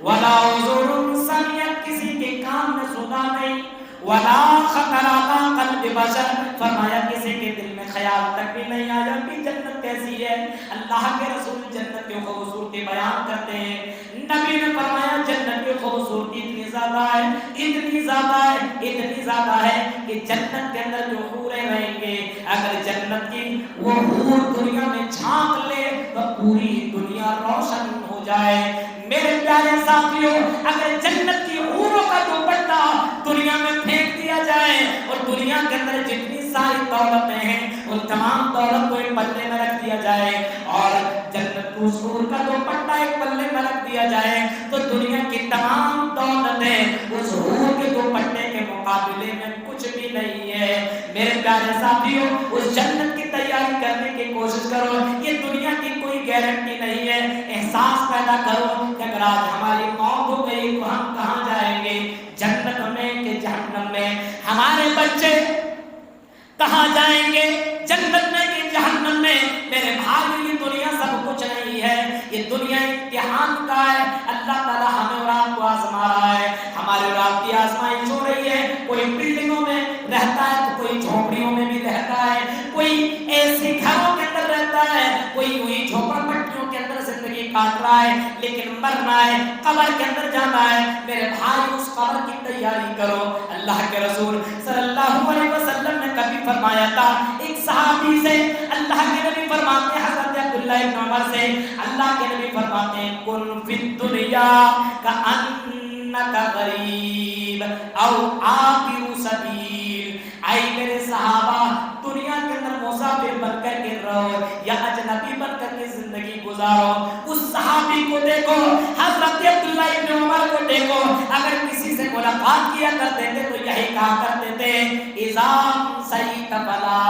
ولا اذن سمعت، کسی کے کان میں سنا نہیں. ولا خطر علی قلب بشر، فرمایا کسی کے دل میں خیال تک بھی نہیں آیا کہ جنت کیسی ہے. اللہ کے رسول جنت کی خوبصورتی بیان کرتے ہیں. نبی نے فرمایا جنت کی خوبصورتی اتنی زیادہ ہے، اتنی زیادہ ہے، اتنی زیادہ ہے کہ جنت کے اندر جو حوریں رہیں گے، اگر جنت کی وہ حور دنیا میں جھانک لے تو پوری دنیا روشن ہو جائے. میرے پیارے ساتھیوں، اگر جنت کی حوروں کا دوپٹہ دنیا میں پھینک دیا جائے اور دنیا کے اندر جتنی ساری دولتیں ہیں ان تمام دولت کو ایک پلے میں رکھ دیا جائے اور جنت کو حور کا دوپٹہ ایک پلے میں رکھ دیا جائے تو دنیا کی تمام دولتیں اس حور کے دوپٹے کے مقابلے میں کچھ بھی نہیں ہے. میرے پیارے ساتھیوں، اس جنت کی تیاری کرنے کی کوشش کرو. یہ دنیا کی کوئی گارنٹی نہیں ہے. احساس پیدا کرو کہ اگر آج ہماری موت ہو گئی تو ہم کہاں جائیں گے، جنت میں کہ جہنم میں. ہمارے بچے کہاں جائیں گے، جنت میں کہ جہنم میں. میرے بھائی یہ دنیا سب کچھ نہیں ہے، یہ دنیا امتحان کا ہے. اللہ تعالیٰ ہمیں اور آپ کو آزما رہا ہے. ہمارے اور آپ کی آزمائش ہو رہی ہے. کوئی بلڈنگوں میں رہتا ہے تو کوئی جھونپڑیوں میں بھی رہتا ہے، کوئی ایسے گھروں کے اندر رہتا ہے، کوئی وہی جھوپڑ پٹیوں کے اندر زندگی کاٹ رہا ہے. لیکن مرنا ہے، قبر کے اندر جانا ہے. میرے بھائی اس قبر کی تیاری کرو. اللہ کے رسول صلی اللہ علیہ وسلم نے کبھی فرمایا تھا ایک صحابی سے، اللہ کے نبی فرماتے ہیں حضرت عبداللہ ابن عمر سے، اللہ کے نبی فرماتے ہیں کن فی الدنیا کأنک غریب او عابر سبیل. اے میرے صحابہ، دنیا کے اندر مسافر بن کر کے رہو یا اجنبی بن کر کے زندگی گزارو. اس صحابی کو دیکھو، حضرت عبداللہ ابن عمر کو دیکھو، اگر کسی سے ملاقات کیا کرتے تھے تو یہی کہا کرتے تھے اذا سیت فلا.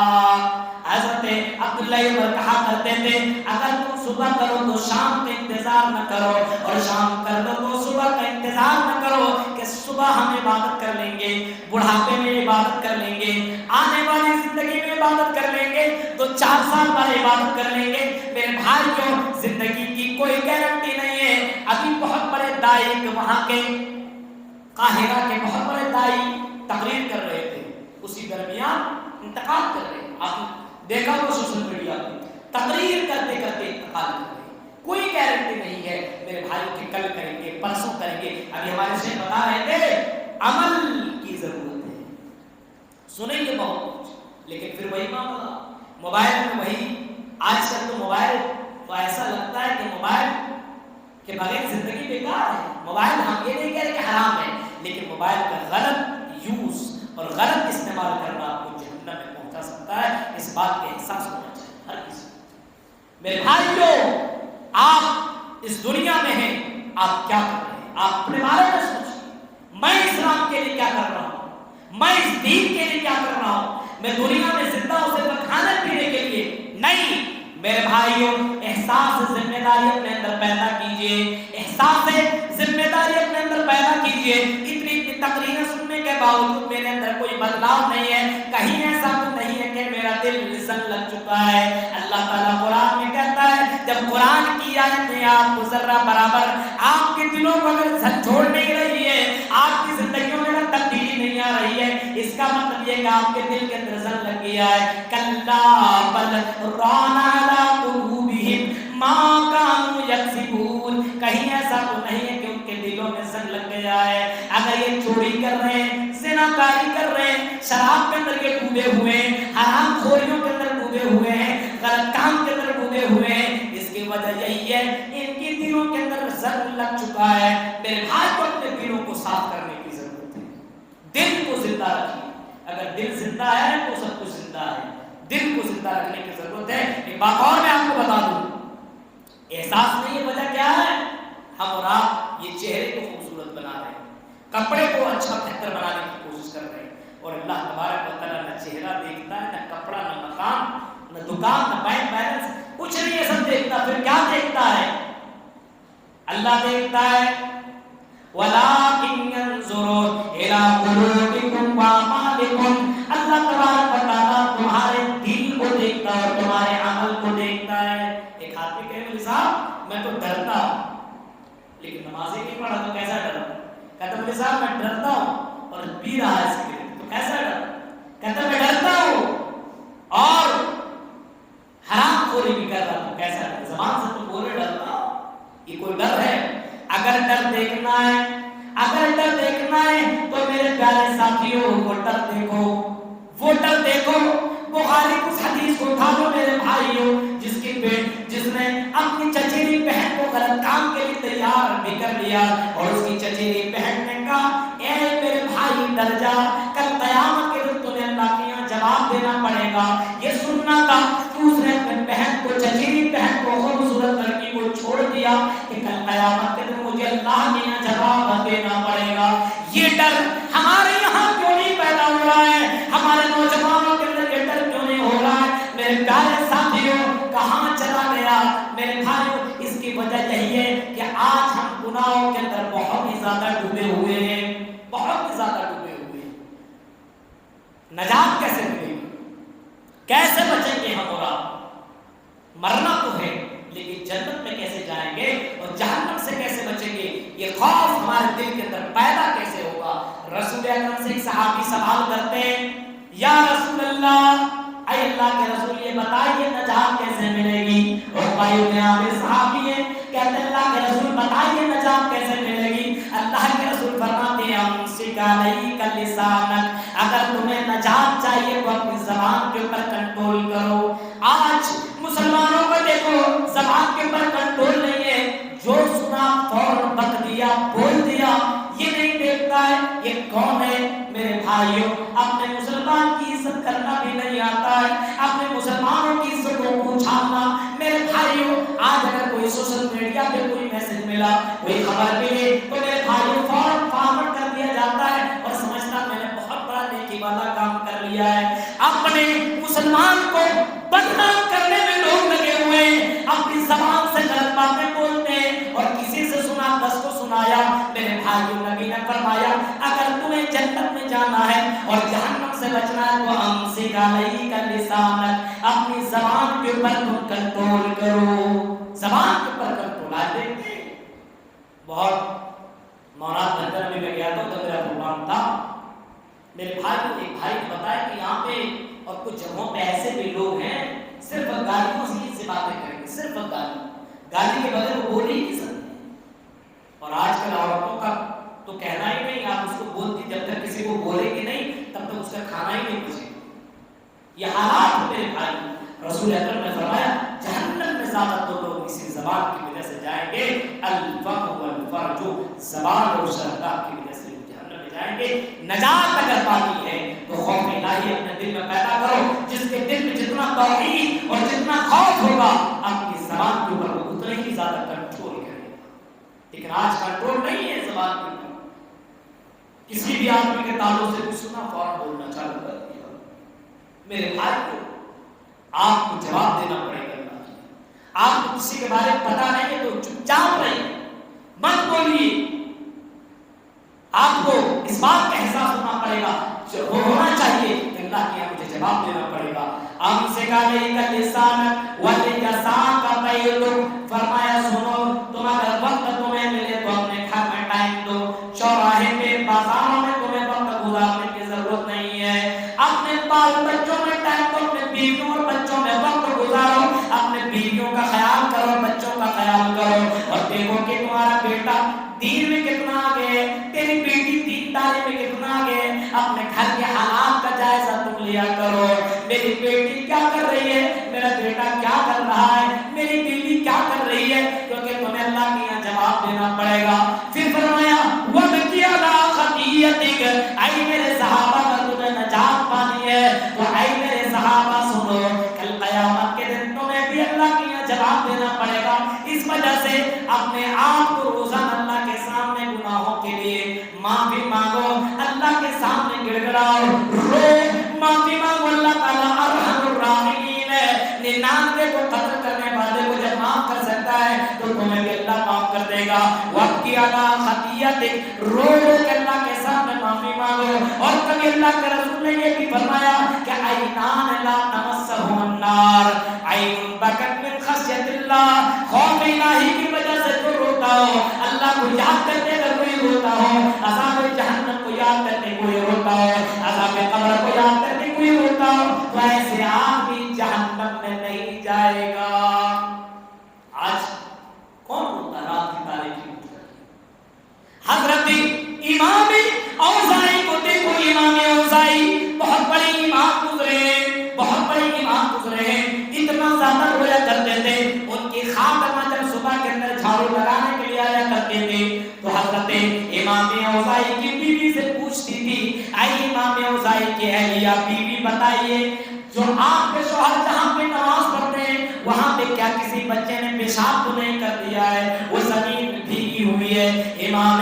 حضرت عبداللہ عمر کہا کرتے تھے اگر تم صبح کرو تو شام کا انتظار نہ کرو اور شام کر دو تو صبح کا انتظار نہ کرو کہ صبح ہم عبادت کر لیں گے، بڑھاپے میں عبادت کر لیں گے، آنے والی زندگی میں عبادت کر لیں گے، تو 4 سال بعد عبادت کر لیں گے. میرے بھائیوں، زندگی کی کوئی گارنٹی نہیں ہے. ابھی بہت بڑے دائی وہاں کے قاہرہ کے بہت بڑے دائی تقریر کر رہے تھے، اسی درمیان انتقال کر رہے. آپ دیکھا وہ سوشل میڈیا پہ تقریر کرتے کرتے انتقال کر رہے. کوئی گارنٹی نہیں ہے. میرے بھائیوں کے کل کریں گے، پرسوں کریں گے. ابھی ہمارے شیخ بتا رہے تھے عمل کی ضرورت ہے. سنیں گے بہت کچھ لیکن پھر وہی معاملہ، موبائل میں وہی. آج کل تو موبائل تو ایسا لگتا ہے کہ موبائل کے بغیر زندگی بیکار ہے. موبائل ہم یہ نہیں کہہ رہے کہ حرام ہے، لیکن موبائل کا غلط یوز اور غلط استعمال کرنا آپ کو جہنم میں پہنچا سکتا ہے. اس بات کے احساس ہونا چاہیے ہر کسی. میرے بھائیوں، آپ اس دنیا میں ہیں، آپ کیا کر رہے ہیں؟ آپ اپنے بارے میں سوچیں. میں اسلام کے لیے کیا کر رہا ہوں؟ میں اس دین کے لیے کیا کر رہا ہوں؟ میں دنیا میں زندہ ہوں صرف کھانے پینے کے لیے نہیں. میرے بھائیوں، احساس ذمہ داری اپنے اندر پیدا کیجئے. احساس ذمہ داری اپنے اندر پیدا کیجئے. اتنی تقریریں سننے کے باوجود میرے اندر کوئی بدلاؤ نہیں ہے. کہیں ایسا تو نہیں ہے کہ میرا دل لسن لگ چکا ہے. اللہ تعالیٰ قرآن میں کہتا ہے جب قرآن کی آیتیں آپ کو ذرہ برابر آپ کے دلوں کو اگر جھنجھوڑ نہیں رہی ہے، آپ کی زندگیوں میں اگر تبدیلی نہیں آ رہی ہے، اس کا مطلب یہ کہ آپ کے دل کے اندر زن لگ گیا ہے. کلا بل ران علی قلوبہم ما کانوا یکسبون. کہیں ایسا تو نہیں ہے کہ ان کے دلوں میں زن لگ گیا ہے. اگر یہ چوری کر رہے ہیں، زناکاری کر رہے ہیں، شراب کے اندر یہ ڈوبے ہوئے ہیں، حرام خوریوں کے اندر ڈوبے ہوئے ہیں، غلط کام کے اندر ڈوبے ہوئے ہیں، اس کی وجہ یہی ہے ان کے دلوں کے اندر زن لگ چکا ہے. میرے بھائی کو اپنے دلوں کو صاف کرنے کی ضرورت ہے. زندہ رکھیے. اگر دل زندہ ہے تو سب کچھ زندہ ہے. دل کو زندہ رکھنے کی ضرورت ہے. ایک بات اور میں آپ کو بتا دوں, احساس نہیں ہے وجہ کیا ہے؟ ہم اور آپ یہ چہرے کو خوبصورت بنا رہے ہیں, کپڑے کو اچھا بہتر بنانے کی کوشش کر رہے ہیں, اور اللہ تبارک و تعالیٰ نہ چہرہ دیکھتا ہے, نہ کپڑا, نہ مکان, نہ دکان, نہ بینک بیلنس, کچھ نہیں یہ سب دیکھتا. پھر کیا دیکھتا ہے؟ اللہ دیکھتا ہے وَلَٰكِنْ يَنْظُرُ إِلَىٰ قُلُوبِكُمْ وَأَعْمَالِكُمْ. اللہ تبارک و تعالیٰ تمہارے دل کو دیکھتا ہے اور تمہارے عمل کو دیکھتا ہے. ایک آدمی کہے مولوی صاحب میں تو ڈرتا ہوں, لیکن نمازیں نہیں پڑھا تو کیسا ڈرا؟ کہتا مولوی صاحب میں ڈرتا ہوں اور پی رہا ہے سگریٹ تو کیسا ڈرا؟ کہتا میں ڈرتا ہوں اور حرام خوری بھی کر رہا ہوں, کیسا ڈرا؟ زبان سے تو بولے ڈرتا ہوں, یہ کوئی ڈر ہے؟ اگر ڈر دیکھنا ہے, اگر ڈر دیکھنا ہے تو میرے پیارے ساتھیوں وہ ڈر دیکھو, وہ ڈر دیکھو. بخاری اس حدیث کو اٹھا لو میرے بھائیوں, جس نے اپنی چچیری بہن کو غلط کام کے لیے تیار بھی کر لیا, اور اس کی چچیری بہن نے کہا اے میرے بھائی ڈر جا, کل قیامت کے دن تمہیں اللہ کے یہاں جواب دینا پڑے گا. یہ سننا تھا کہ اس نے اپنی بہن کو, چچیری بہن کو, خوبصورت لڑکی کو چھوڑ دیا کہ کل قیامت کے دن مجھے اللہ کے یہاں جواب دینا پڑے گا. یہ ڈر ہمارے یہاں کیوں نہیں پیدا ہو رہا ہے؟ ہمارے نوجوانوں کے اندر یہ ڈر کیوں نہیں ہو رہا ہے؟ میرے پیارے ساتھیوں کہاں چلا گیا میرے بھائیوں؟ اس کی وجہ یہی ہے کہ آج ہم گناہوں کے اندر بہت ہی زیادہ ڈوبے ہوئے ہیں, بہت ہی زیادہ ڈوبے ہوئے ہیں. نجات کیسے ملے گی؟ کیسے بچیں گے ہم؟ اور مرنا تو ہے لیکن جنت میں کیسے جائیں گے اور جہنم سے کیسے بچیں گے؟ یہ خوف ہمارے دل کے اندر پیدا کیسے ہوگا؟ رسول اکرم سے ایک صحابی سوال کرتے ہیں, یا رسول اللہ, اے اللہ کے رسول یہ بتائیے نجات کیسے ملے گی؟ اور بھائیوں میں آپ صحابی ہیں, کہتے ہیں اللہ کے رسول بتائیے نجات کیسے ملے گی؟ اللہ کے رسول فرماتے ہیں امسک علیک لسانک, اگر تمہیں نجات چاہیے تو اپنی زبان کے اوپر کنٹرول کرو. آج مسلمانوں کو دیکھو زبان کے اوپر کنٹرول نہیں ہے, جو سنا فوراً بک دیا, بول دیا, یہ نہیں دیکھتا ہے یہ کون ہے. میرے بھائیوں اپنے مسلمان کی عزت کرنا بھی نہیں آتا ہے, اپنے مسلمانوں کی عزت کو پوچھانا. میرے بھائیوں آج اگر کوئی سوشل میڈیا پہ کوئی میسج ملا, کوئی خبر ملی تو میرے بھائیوں فوراً فارورڈ کر دیا جاتا ہے اور سمجھتا میں نے بہت بڑا نیکی والا کام کر لیا ہے. اپنے مسلمان کو بدنام کرنے میں لوگ لگے ہوئے ہیں, اپنی زبان سے غلط باتیں بولتے ہیں اور کسی سے سنا 10 کو سنایا. میرے بھائیوں نبی نے فرمایا اگر تمہیں جنت میں جانا ہے اور جہنم سے بچنا ہے تو امسک علیک لسانک, اپنی زبان کے اوپر تم کنٹرول کرو, زبان کے اوپر کنٹرول. آج دیکھتے ہیں بہت مولانا بندر میں گیا تھا, تو میرا پروگرام تھا. میرے بھائی کو ایک بھائی نے بتایا کہ یہاں پہ اور کچھ جگہوں پہ ایسے بھی لوگ ہیں صرف گالیوں سے باتیں کریں گے, صرف گالی کے بغیر وہ بول ہی نہیں سکتے. اور آج کل عورتوں کا تو کہنا ہی نہیں, آپ اس کو بولتی جب تک کسی کو بولے گی نہیں تب تک اس کا کھانا ہی نہیں پچے. یہ حالات میرے بھائی. رسول اکرم نے فرمایا جہنم میں زیادہ تو لوگ اسی زبان کی وجہ سے جائیں گے, الفم والفرج, زبان اور شراب کی وجہ سے جہنم میں جائیں گے. نجات اگر پانی ہے تو خوف الہی اپنے دل میں پیدا کرو. جس کے دل میں جتنا توحید اور جتنا خوف ہوگا اپنی زبان کے اوپر وہ اتنا ہی زیادہ کنٹرول کرے گا. لیکن آج کنٹرول نہیں ہے زبان کے اوپر. کسی بھی آدمی کے تعلق سے کچھ سنا فوراً بولنا چالو کر دیا. میرے بھائی کو آپ کو جواب دینا پڑے گا. آپ کو کسی کے بارے میں پتا نہیں ہے تو چپ چاپ رہیے, مت بولیے. آپ کو اس بات کا احساس ہونا پڑے گا, ہونا چاہیے کہ اللہ کے مجھے جواب دینا پڑے گا. امسک علیک لسانک ولجساک قیلک, فرمایا سنو تم اگر وقت تمہیں ملے تو اپنے گھر میں ٹائم دو, چوراہے پہ بازاروں میں تمہیں وقت گزارنے کی ضرورت نہیں ہے. اپنے بال بچوں میں ٹائم دو, اپنے بیویوں اور بچوں میں وقت گزارو, اپنے بیویوں کا خیال کرو, بچوں کا خیال کرو. اور دیکھو کہ تمہارا بیٹا دین میں کتنا آگے, تیری بیٹی دینداری میں کتنا آگے. اپنے گھر کے حالات کا جائزہ تم لیا کرو. میری بیٹی کیا کر رہی ہے, میرا بیٹا کیا کر رہا ہے, میری بیوی کیا کر رہی ہے, کیونکہ تمہیں اللہ کے یہاں جواب دینا پڑے گا. پھر فرمایا وَبْكِي عَلَىٰ خَطِيئَتِكَ, اے میرے صحابہ معافی مانگو، اللہ کے سامنے گڑ گڑاؤ، رو، معافی مانگو۔ اللہ تعالیٰ ارحم الراحمین ہے، 99 کو قتل کرنے والے کو جب معاف کر سکتا ہے تو تمہیں بھی اللہ معاف کر دے گا۔ وقت علی خطیئتک، رو رو کے اللہ کے سامنے معافی مانگو۔ اور کبھی اللہ کے رسول نے یہ بھی فرمایا کہ عینان لا تمسہم النار، عین بکت من خشیت اللہ، خوف الہی کی وجہ سے جو روتا ہو، اللہ کو یاد کرتے ہوئے کوئی روتا ہو، عذاب جہنم کو یاد کرتے کوئی روتا ہو، عذاب قبر کو یاد کرتے کوئی روتا ہو، تو ایسے آدمی جہنم میں نہیں جائے گا۔ آج کون روتا ہے رات کی تاریکی اٹھ کر؟ حضرت امام اوزاعی کو دیکھو، امام اوزاعی بہت بڑے امام گزرے ہیں، بہت بڑے امام گزرے ہیں، اتنا زیادہ رویا کرتے تھے، ان کی خاتمہ جب صبح کے اندر جھاڑو لگانے کے لیے آیا کرتے تھے تو حضرت امام اوزاعی کی بیوی سے پوچھتی تھی، اے امام اوزاعی کی اہلیہ بیوی بتائیے، جو آپ کے شوہر جہاں پہ نماز پڑھتے ہیں وہاں پہ کیا کسی بچے نے پیشاب تو نہیں کر دیا ہے؟ وہ زمین بھیگی ہوئی ہے۔ امام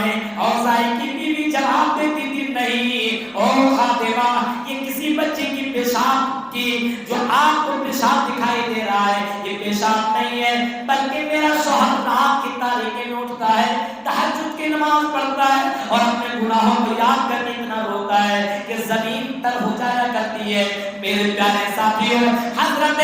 اوزاعی کی بیوی جواب دیتی تھی، نہیں او خادمہ، یہ کسی بچے کی پیشاب کی جو آپ کو پیشاب دکھائی دے رہا ہے یہ پیشاب نہیں ہے، بلکہ میرا شوہر رات کی تاریکی میں اٹھتا ہے، تہجد کی نماز پڑھتا ہے اور اپنے گناہوں کو یاد کرنے اتنا روتا ہے کہ زمین تر ہو جایا کرتی ہے۔ میرے پیارے ساتھیوں، حضرت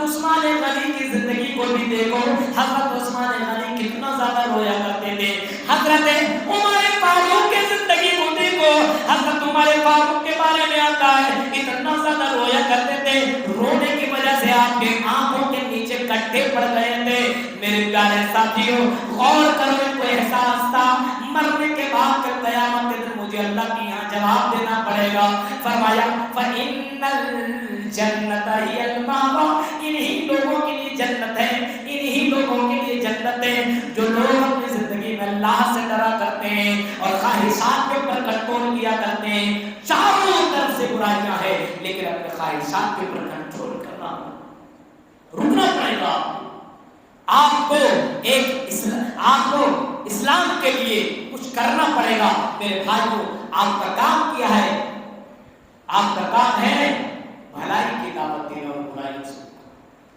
عثمان غنی کی زندگی کو بھی دیکھو، حضرت عثمان غنی کتنا زیادہ رویا کرتے تھے۔ حضرت عمر فاروق کی زندگی کو دیکھو، حضرت عمر فاروق کے بارے میں آتا ہے اتنا زیادہ رویا کرتے تھے، رونے کی وجہ سے آپ کے آنکھوں کے نیچے کٹے پڑ گئے تھے۔ میرے پیارے ساتھیوں، غور کرو، ان کو احساس تھا مرنے کے بعد کہ قیامت کے دن مجھے اللہ کی یہاں جواب دینا پڑے گا۔ فرمایا فَإِنَّ الْجَنَّةَ هِيَ الْمَأْوَىٰ، انہی لوگوں کے لیے جنت ہے، انہی لوگوں کے لیے جنت ہے جو لوگ اپنی زندگی میں اللہ سے ڈرا کرتے ہیں اور خواہشات کے اوپر کنٹرول کیا کرتے ہیں۔ چاروں طرف سے برائیاں ہیں لیکن اپنے خواہشات کے اوپر کنٹرول کرنا رکنا پڑے گا۔ آپ کو اسلام کے لیے کچھ کرنا پڑے گا۔ میرے بھائیوں، آپ کا کام کیا ہے؟ آپ کا کام ہے بھلائی کی دعوت دینا اور برائی سے۔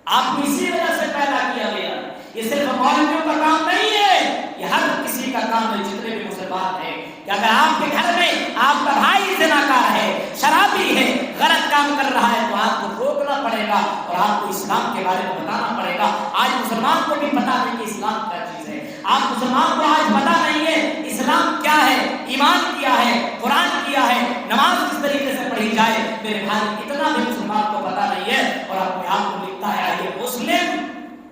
آپ کو اسی وجہ سے پیدا کیا گیا، یہ صرف مولویوں کا کام نہیں ہے، یہ ہر کسی کا کام ہے جتنے بھی مسلمان ہیں، کہ اگر آپ کے گھر میں آپ کا بھائی زناکار ہے، شرابی ہے، غلط کام کر رہا ہے تو آپ کو روکنا پڑے گا اور آپ کو اسلام کے بارے میں بتانا پڑے گا۔ آج مسلمان کو بھی پتا نہیں کہ اسلام کیا چیز ہے، آپ مسلمان کو آج پتا نہیں ہے اسلام کیا ہے، ایمان کیا ہے، قرآن کیا ہے، نماز کس طریقے سے پڑھی جائے۔ میرے بھائی، اتنا بھی مسلمان کو پتا نہیں ہے اور اپنے آپ کو لکھتا ہے یہ مسلم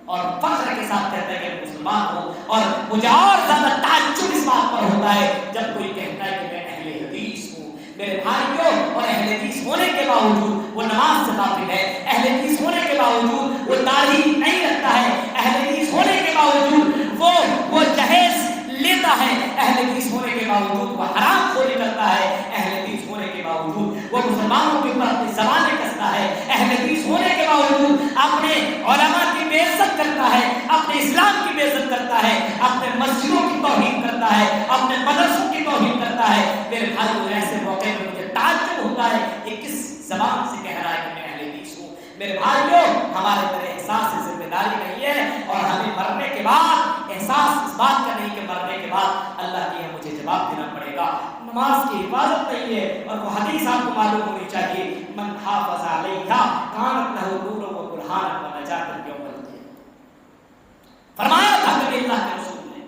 اور فخر کے ساتھ کہتا ہے کہ مسلمان ہوں۔ اور مجھے اور زیادہ تعجب اس بات پر ہوتا ہے جب کوئی کہتا ہے کہ میں اہل حدیث ہوں۔ میرے بھائیوں، اور اہل حدیث ہونے کے باوجود وہ نماز سے غافل ہے، اہل حدیث ہونے کے باوجود وہ داڑھی نہیں رکھتا ہے، اہل حدیث ہونے کے باوجود وہ جہیز لیتا ہے، اہل حدیث ہونے کے باوجود وہ حرام خوری کرتا ہے، اہل حدیث ہونے کے باوجود وہ مسلمانوں کے اوپر اپنی زبانیں کستا ہے، اہل حدیث ہونے کے باوجود اپنے علماء کی بے عزت کرتا ہے، اپنے اسلام کی بے عزت کرتا ہے، اپنے مسجدوں کی توہین کرتا ہے، اپنے مدرسوں کی توہین کرتا ہے۔ میرے بھائیوں، ایسے موقع میں مجھے تعجب ہوتا ہے کہ کس زبان سے کہہ رہا ہے کہ میں اہل حدیث ہوں۔ میرے بھائیوں، ہمارے اندر احساس سے ذمہ داری نہیں ہے اور ہمیں مرنے کے بعد احساس اس بات کا نہیں کہ مرنے کے بعد اللہ کی مجھے جواب دینا پڑے گا۔ نماز کی حفاظت نہیں ہے، اور وہ حدیث آپ کو معلوم ہونی چاہیے، من حافظ علیہا کانت لہ نورا و برہانا و نجاۃ یوم القیامہ۔ فرمایا تھا کہ اللہ کے رسول نے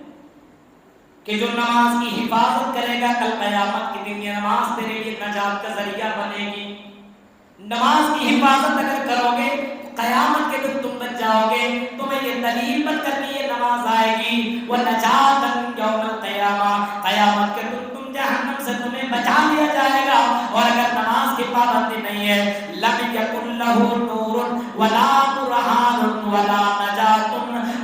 کہ جو نماز کی حفاظت کرے گا کل قیامت کے دن یہ نماز تیرے لیے نجات کا ذریعہ بنے گی۔ نماز کی حفاظت اگر کرو گے قیامت کے دن تم بچ جاؤ گے، تمہیں یہ دلیل بن کر کے یہ نماز آئے گی، وہ نجات یوم القیامہ، قیامت کے دن تم جہنم سے تمہیں بچا لیا جائے گا۔ اور اگر نماز کی پابندی نہیں ہے، لم یکن لہ نور ولا برہان ولا نجات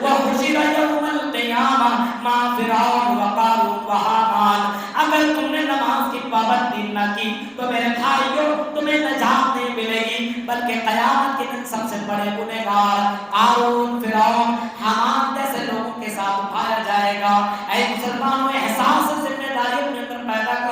وحشر یوم القیامہ مع فرعون وقارون وہامان۔ اگر تم نے نماز کی پابندی نہ کی تو میرے بھائیوں تمہیں نجات نہیں ملے گی، بلکہ قیامت کے دن سب سے بڑے گنہگار قارون، فرعون، حامان جیسے لوگوں کے ساتھ اٹھایا جائے گا۔ اے مسلمانوں، احساس ذمہ داری اپنے اندر پیدا کرو۔